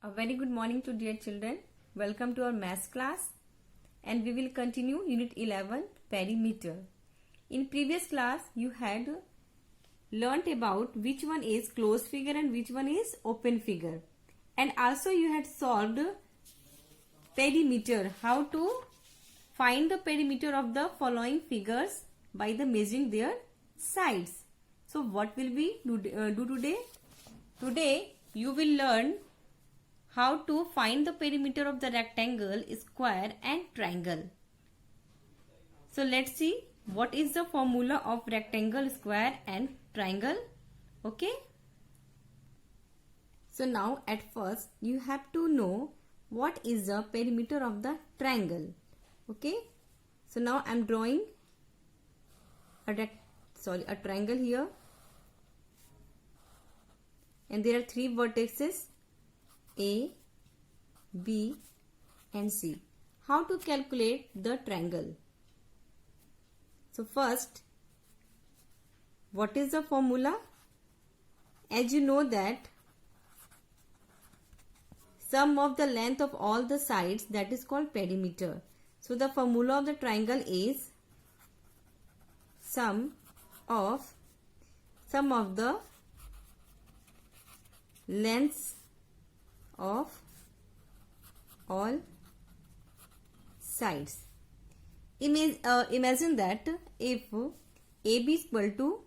A very good morning to dear children. Welcome to our maths class and we will continue unit 11 perimeter. In previous class you had learnt about which one is closed figure and which one is open figure, and also you had solved perimeter, how to find the perimeter of the following figures by the measuring their sides. So what will we do today? Today you will learn how to find the perimeter of the rectangle, square and triangle. So let's see what is the formula of rectangle, square and triangle. Okay. So now at first you have to know what is the perimeter of the triangle. Okay. So now I am drawing a triangle here, and there are three vertices A, B and C. How to calculate the triangle? So first, what is the formula? As you know that sum of the length of all the sides, that is called perimeter. So the formula of the triangle is sum of the lengths of all sides. Imagine that if AB is equal to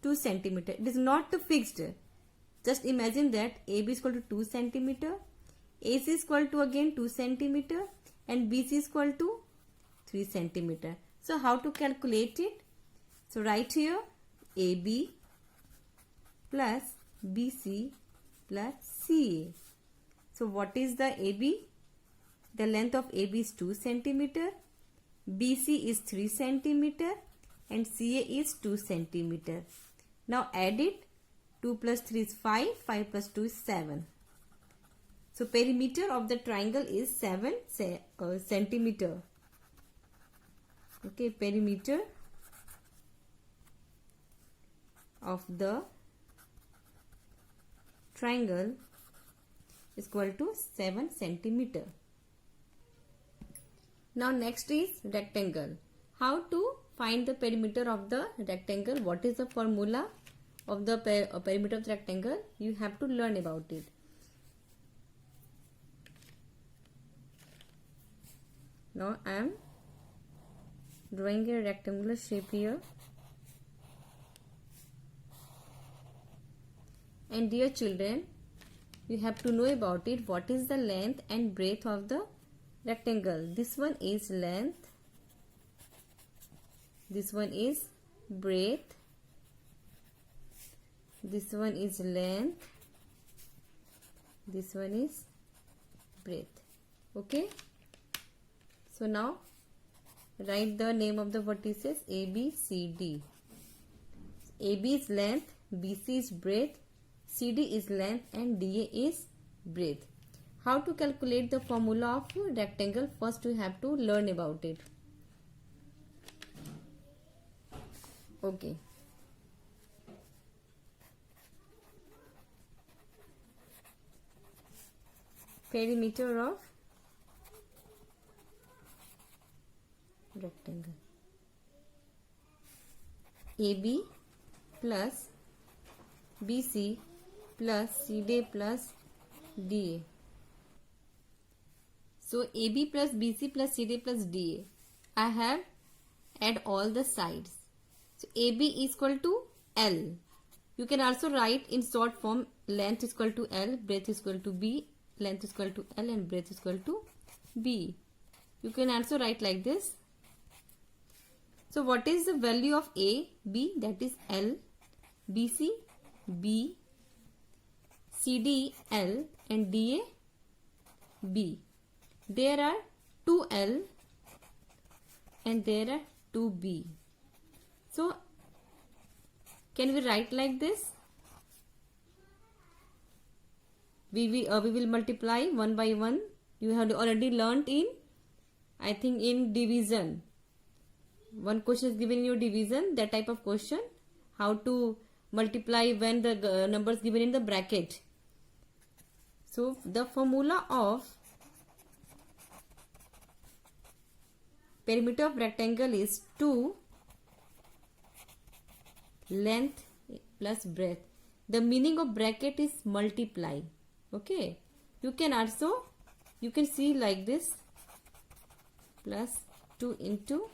2 cm, it is not fixed. Just imagine that AB is equal to 2 cm, AC is equal to again 2 cm and BC is equal to 3 cm. So how to calculate it? So write here AB plus BC plus CA. So what is the AB? The length of AB is 2 cm, BC is 3 cm and CA is 2 cm. Now add it. 2 plus 3 is 5, 5 plus 2 is 7. So perimeter of the triangle is 7 centimeter. Okay, perimeter of the triangle is equal to 7 centimeter. Now next is rectangle. How to find the perimeter of the rectangle? What is the formula of the perimeter of the rectangle? You have to learn about it. Now I am drawing a rectangular shape here. And dear children, you have to know about it. What is the length and breadth of the rectangle? This one is length, this one is breadth, this one is length, this one is breadth. Okay. So now write the name of the vertices A, B, C, D. AB is length, BC is breadth, CD is length and DA is breadth. How to calculate the formula of rectangle? First we have to learn about it. Okay. Perimeter of rectangle. AB plus BC plus CD plus DA. So AB plus BC plus CD plus DA. I have add all the sides. So AB is equal to L. You can also write in short form, length is equal to L, breadth is equal to B, length is equal to L and breadth is equal to B. You can also write like this. So what is the value of A, B? That is L, BC, B, CD, L and DA, B. There are 2L and there are 2B. So can we write like this? We will multiply one by one. You have already learnt in, I think, in division. One question is given in your division, that type of question. How to multiply when the numbers given in the bracket. So the formula of perimeter of rectangle is 2 length plus breadth. The meaning of bracket is multiply. Okay, you can see like this, plus 2 into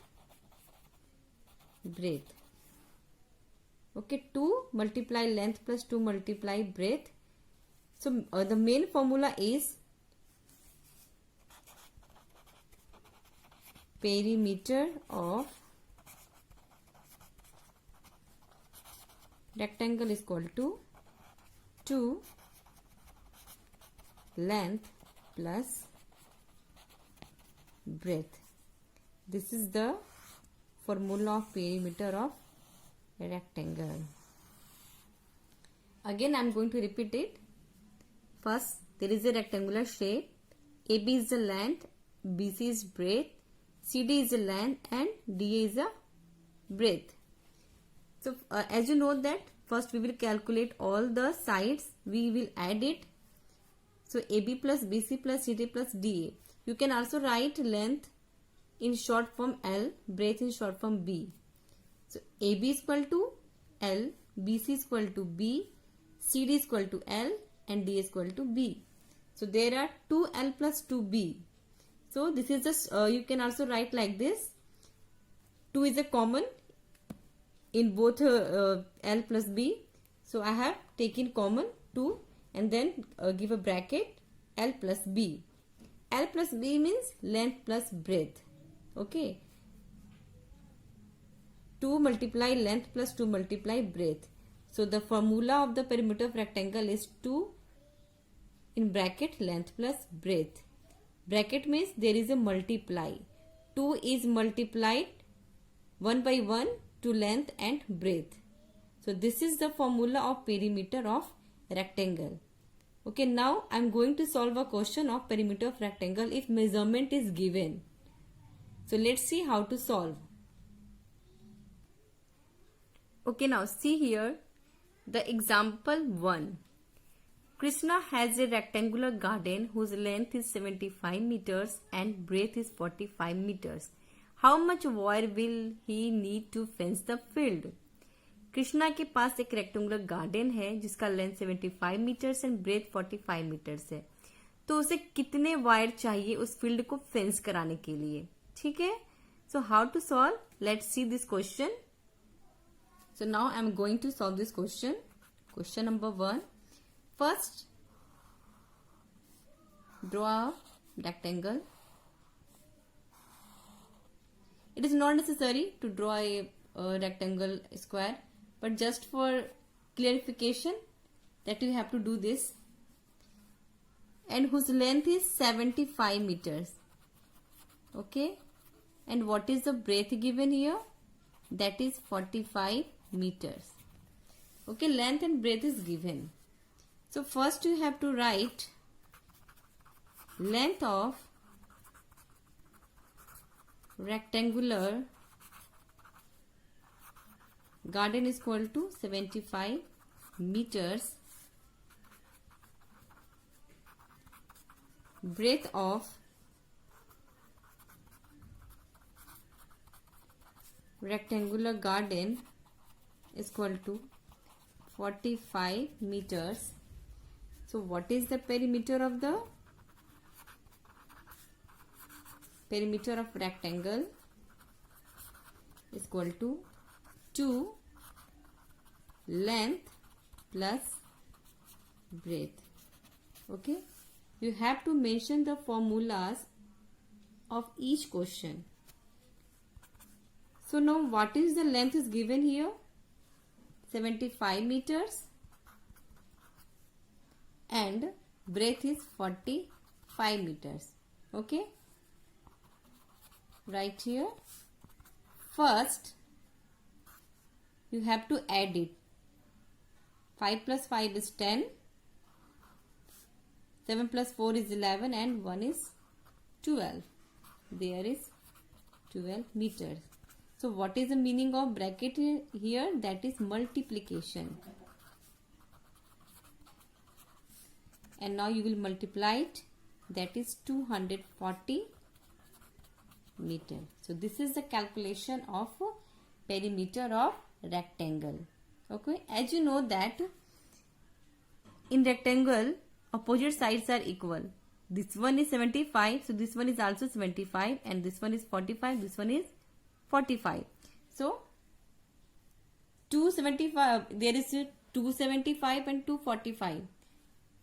breadth. Okay, 2 multiply length plus 2 multiply breadth. So the main formula is perimeter of rectangle is equal to 2 length plus breadth. This is the formula of perimeter of rectangle. Again I am going to repeat it. First, there is a rectangular shape. AB is the length, BC is breadth, CD is the length and DA is the breadth. So as you know that first we will calculate all the sides, we will add it. So AB plus BC plus CD plus DA. You can also write length in short form L, breadth in short form B. So AB is equal to L, BC is equal to B, CD is equal to L and D is equal to B. So there are 2L plus 2B. So this is just, you can also write like this. 2 is a common in both L plus B. So I have taken common 2 and then give a bracket L plus B. L plus B means length plus breadth. Okay. 2 multiply length plus 2 multiply breadth. So the formula of the perimeter of rectangle is 2 in bracket length plus breadth. Bracket means there is a multiply. 2 is multiplied 1 by 1 to length and breadth. So this is the formula of perimeter of rectangle. Okay, now I am going to solve a question of perimeter of rectangle if measurement is given. So let's see how to solve. Okay, now see here the example 1. Krishna has a rectangular garden whose length is 75 meters and breadth is 45 meters. How much wire will he need to fence the field? Krishna के पास एक rectangular garden है जिसका length 75 metres and breadth 45 metres है, तो उसे कितने wire चाहिए उस फील्ड को फेंस कराने के लिए. ठीक है, so how to solve, let's see this question. So now I am going to solve this question. Question number 1. फर्स्ट, draw a rectangle. It is not necessary to draw a rectangle square, but just for clarification that you have to do this, and whose length is 75 meters. Okay, and what is the breadth given here? That is 45 meters. Okay, length and breadth is given. So first you have to write length of rectangular garden is equal to 75 meters. Breadth of rectangular garden is equal to 45 meters. So what is the perimeter of the perimeter of rectangle? Is equal to 2 length plus breadth. Okay, you have to mention the formulas of each question. So now what is the length is given here? 75 meters and breadth is 45 meters. Okay, right here. First you have to add it. 5 plus 5 is 10, 7 plus 4 is 11 and 1 is 12. There is 12 meters. So what is the meaning of bracket here? That is multiplication. and now you will multiply it, that is 240 meter. So this is the calculation of perimeter of rectangle. Okay, as you know that in rectangle opposite sides are equal. This one is 75, so this one is also 75, and this one is 45, this one is 45. So 275, there is 275 and 245.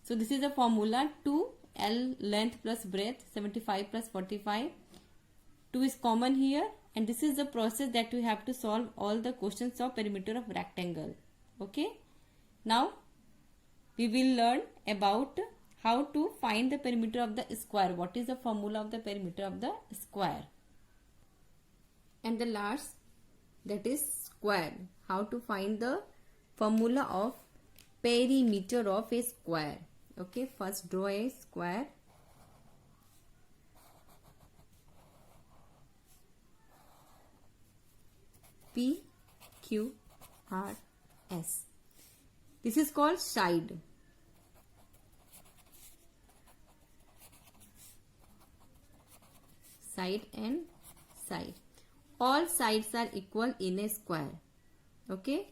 So this is the formula 2L length plus breadth, 75 plus 45. 2 is common here, and this is the process that we have to solve all the questions of perimeter of rectangle. Okay. Now we will learn about how to find the perimeter of the square. What is the formula of the perimeter of the square? And the last, that is square. How to find the formula of perimeter of a square. Okay, first draw a square. P, Q, R, S. This is called side. Side and side. All sides are equal in a square. Okay.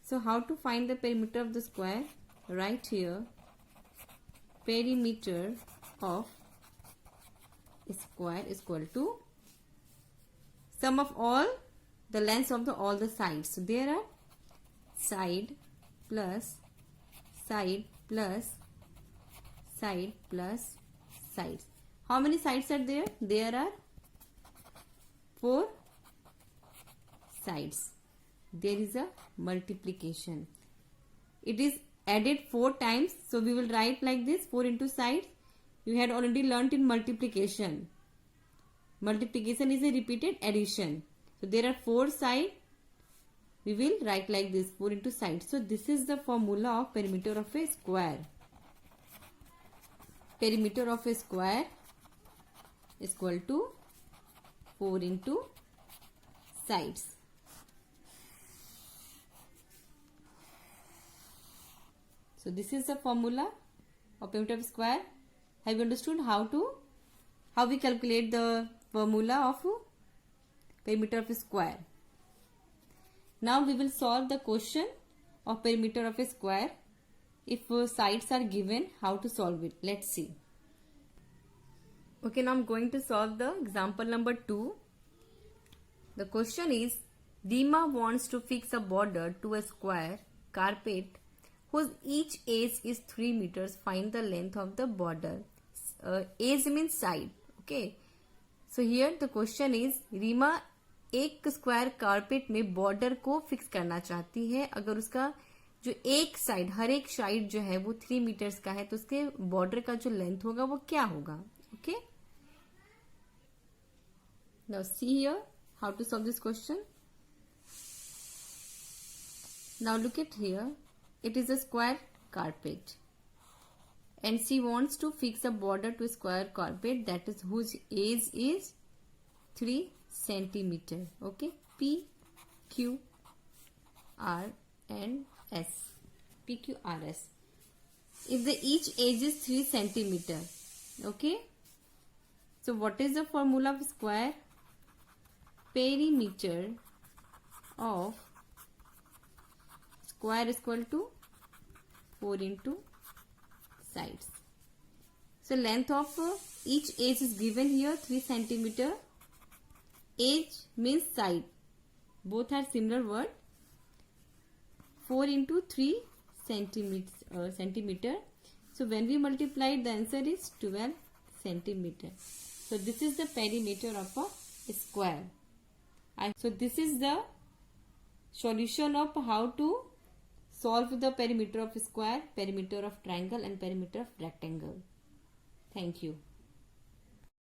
So how to find the perimeter of the square? Right here, perimeter of square is equal to sum of all the lengths of all the sides. So there are side plus side plus side plus sides. How many sides are there? There are 4 sides. There is a multiplication. It is added 4 times. So we will write like this, 4 into sides. You had already learnt in multiplication. Multiplication is a repeated addition. So there are 4 sides. We will write like this, 4 into sides. So this is the formula of perimeter of a square. Perimeter of a square is equal to 4 into sides. So this is the formula of perimeter of square. Have you understood how we calculate the formula of perimeter of a square? Now we will solve the question of perimeter of a square. If sides are given, how to solve it? Let's see. Okay, now I'm going to solve the example number 2. The question is, Rima wants to fix a border to a square carpet whose each edge is 3 meters. Find the length of the border. Edge means side. Okay. So here the question is, Rima एक square carpet में border को fix करना चाहती है. अगर उसका जो एक साइड, हर एक साइड जो है वो 3 मीटर्स का है, तो उसके बॉर्डर का जो लेंथ होगा वो क्या होगा. Okay, now see here how to solve this question. Now look at here, it is a square carpet and she wants to fix a border to a square carpet that is whose edge is 3 centimeter. Okay, P, Q, R and S. P, Q, R, S. If the each edge is 3 centimeter, okay. So what is the formula of square? Perimeter of square is equal to 4 into sides. So length of each edge is given here 3 centimeter. Edge means side. Both are similar word. 4 into 3 centimeter. So when we multiply it, the answer is 12 centimeter. So this is the perimeter of a square. So this is the solution of how to solve the perimeter of square, perimeter of triangle and perimeter of rectangle. Thank you.